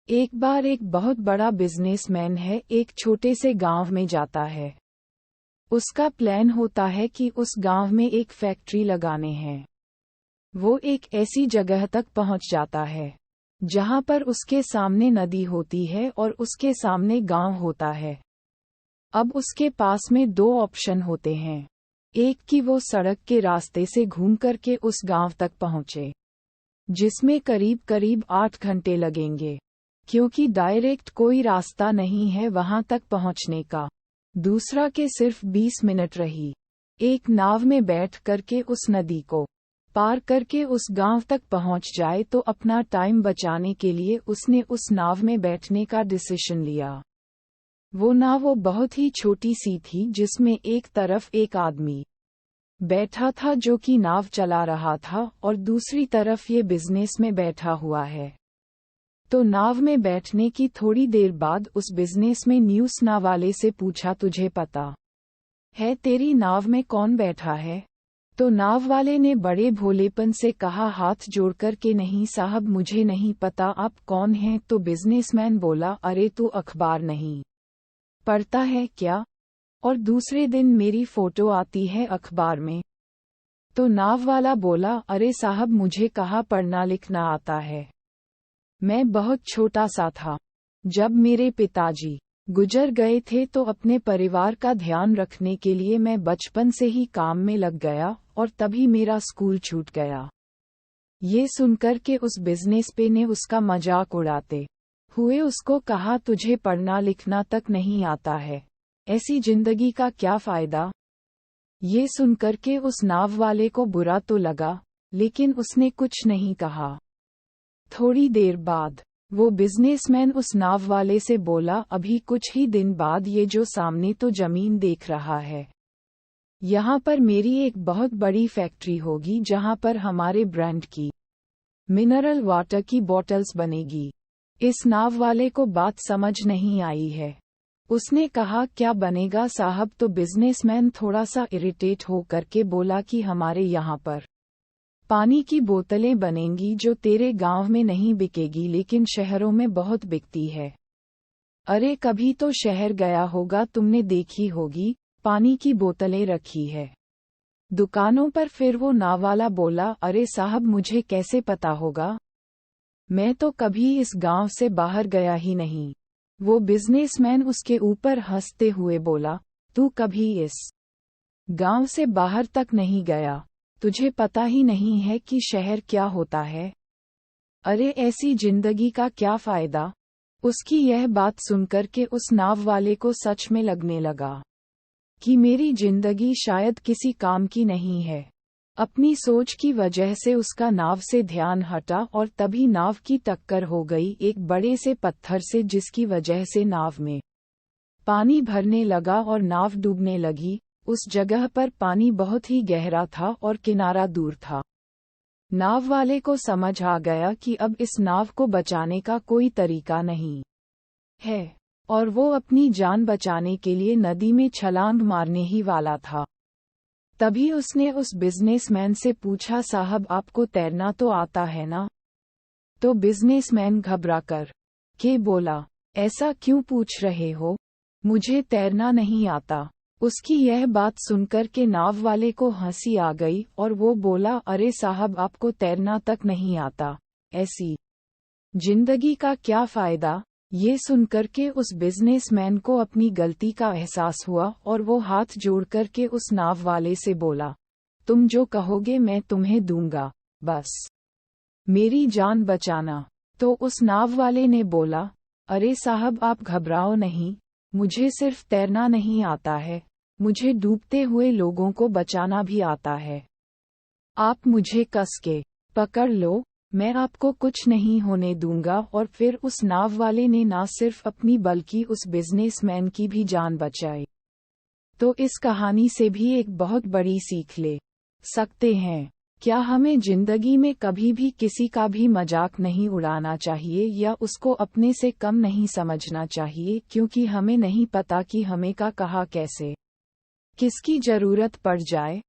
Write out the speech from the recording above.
एक बार एक बहुत बड़ा बिजनेसमैन है एक छोटे से गांव में जाता है। उसका प्लान होता है कि उस गांव में एक फैक्ट्री लगाने हैं। वो एक ऐसी जगह तक पहुंच जाता है जहां पर उसके सामने नदी होती है और उसके सामने गांव होता है। अब उसके पास में दो ऑप्शन होते हैं, एक कि वो सड़क के रास्ते से घूम करके उस गांव तक पहुंचे, जिसमें करीब करीब 8 घंटे लगेंगे, क्योंकि डायरेक्ट कोई रास्ता नहीं है वहां तक पहुंचने का। दूसरा के सिर्फ 20 मिनट रही, एक नाव में बैठ करके उस नदी को पार करके उस गांव तक पहुंच जाए। तो अपना टाइम बचाने के लिए उसने उस नाव में बैठने का डिसीजन लिया। वो नाव बहुत ही छोटी सी थी, जिसमें एक तरफ एक आदमी बैठा था जो कि नाव चला रहा था और दूसरी तरफ ये बिजनेस में बैठा हुआ है। तो नाव में बैठने की थोड़ी देर बाद उस बिजनेसमैन ने उस नाव वाले से पूछा, तुझे पता है तेरी नाव में कौन बैठा है? तो नाव वाले ने बड़े भोलेपन से कहा, हाथ जोड़कर के नहीं साहब, मुझे नहीं पता, आप कौन हैं? तो बिजनेसमैन बोला, अरे तू अखबार नहीं पढ़ता है क्या? और दूसरे दिन मेरी फोटो आती है अखबार में। तो नाव वाला बोला, अरे साहब, मुझे कहाँ पढ़ना लिखना आता है। मैं बहुत छोटा सा था जब मेरे पिताजी गुजर गए थे, तो अपने परिवार का ध्यान रखने के लिए मैं बचपन से ही काम में लग गया और तभी मेरा स्कूल छूट गया। ये सुनकर के उस बिजनेसमैन ने उसका मजाक उड़ाते हुए उसको कहा, तुझे पढ़ना लिखना तक नहीं आता है, ऐसी जिंदगी का क्या फायदा? ये सुनकर के उस नाव वाले को बुरा तो लगा, लेकिन उसने कुछ नहीं कहा। थोड़ी देर बाद वो बिजनेसमैन उस नाव वाले से बोला, अभी कुछ ही दिन बाद ये जो सामने तो जमीन देख रहा है, यहाँ पर मेरी एक बहुत बड़ी फैक्ट्री होगी जहाँ पर हमारे ब्रांड की मिनरल वाटर की बॉटल्स बनेगी। इस नाव वाले को बात समझ नहीं आई है। उसने कहा, क्या बनेगा साहब? तो बिजनेसमैन थोड़ा सा इरिटेट हो करके बोला कि हमारे यहाँ पर पानी की बोतलें बनेंगी जो तेरे गांव में नहीं बिकेगी लेकिन शहरों में बहुत बिकती है। अरे कभी तो शहर गया होगा, तुमने देखी होगी, पानी की बोतलें रखी है दुकानों पर। फिर वो नाव वाला बोला, अरे साहब, मुझे कैसे पता होगा, मैं तो कभी इस गांव से बाहर गया ही नहीं। वो बिजनेसमैन उसके ऊपर हंसते हुए बोला, तू कभी इस गांव से बाहर तक नहीं गया, तुझे पता ही नहीं है कि शहर क्या होता है। अरे ऐसी जिंदगी का क्या फायदा? उसकी यह बात सुनकर के उस नाव वाले को सच में लगने लगा कि मेरी जिंदगी शायद किसी काम की नहीं है। अपनी सोच की वजह से उसका नाव से ध्यान हटा और तभी नाव की टक्कर हो गई एक बड़े से पत्थर से, जिसकी वजह से नाव में पानी भरने लगा और नाव डूबने लगी। उस जगह पर पानी बहुत ही गहरा था और किनारा दूर था। नाव वाले को समझ आ गया कि अब इस नाव को बचाने का कोई तरीका नहीं है और वो अपनी जान बचाने के लिए नदी में छलांग मारने ही वाला था। तभी उसने उस बिजनेसमैन से पूछा, साहब आपको तैरना तो आता है ना? तो बिजनेसमैन घबरा कर के बोला, ऐसा क्यों पूछ रहे हो, मुझे तैरना नहीं आता। उसकी यह बात सुनकर के नाव वाले को हंसी आ गई और वो बोला, अरे साहब, आपको तैरना तक नहीं आता, ऐसी जिंदगी का क्या फायदा? ये सुनकर के उस बिजनेसमैन को अपनी गलती का एहसास हुआ और वो हाथ जोड़कर के उस नाव वाले से बोला, तुम जो कहोगे मैं तुम्हें दूंगा, बस मेरी जान बचाना। तो उस नाव वाले ने बोला, अरे साहब, आप घबराओ नहीं, मुझे सिर्फ तैरना नहीं आता है, मुझे डूबते हुए लोगों को बचाना भी आता है। आप मुझे कस के पकड़ लो, मैं आपको कुछ नहीं होने दूंगा। और फिर उस नाव वाले ने ना सिर्फ अपनी बल्कि उस बिजनेसमैन की भी जान बचाई। तो इस कहानी से भी एक बहुत बड़ी सीख ले सकते हैं। क्या हमें जिंदगी में कभी भी किसी का भी मजाक नहीं उड़ाना चाहिए या उसको अपने से कम नहीं समझना चाहिए, क्योंकि हमें नहीं पता कि हमें का कहाँ कैसे किसकी जरूरत पड़ जाए।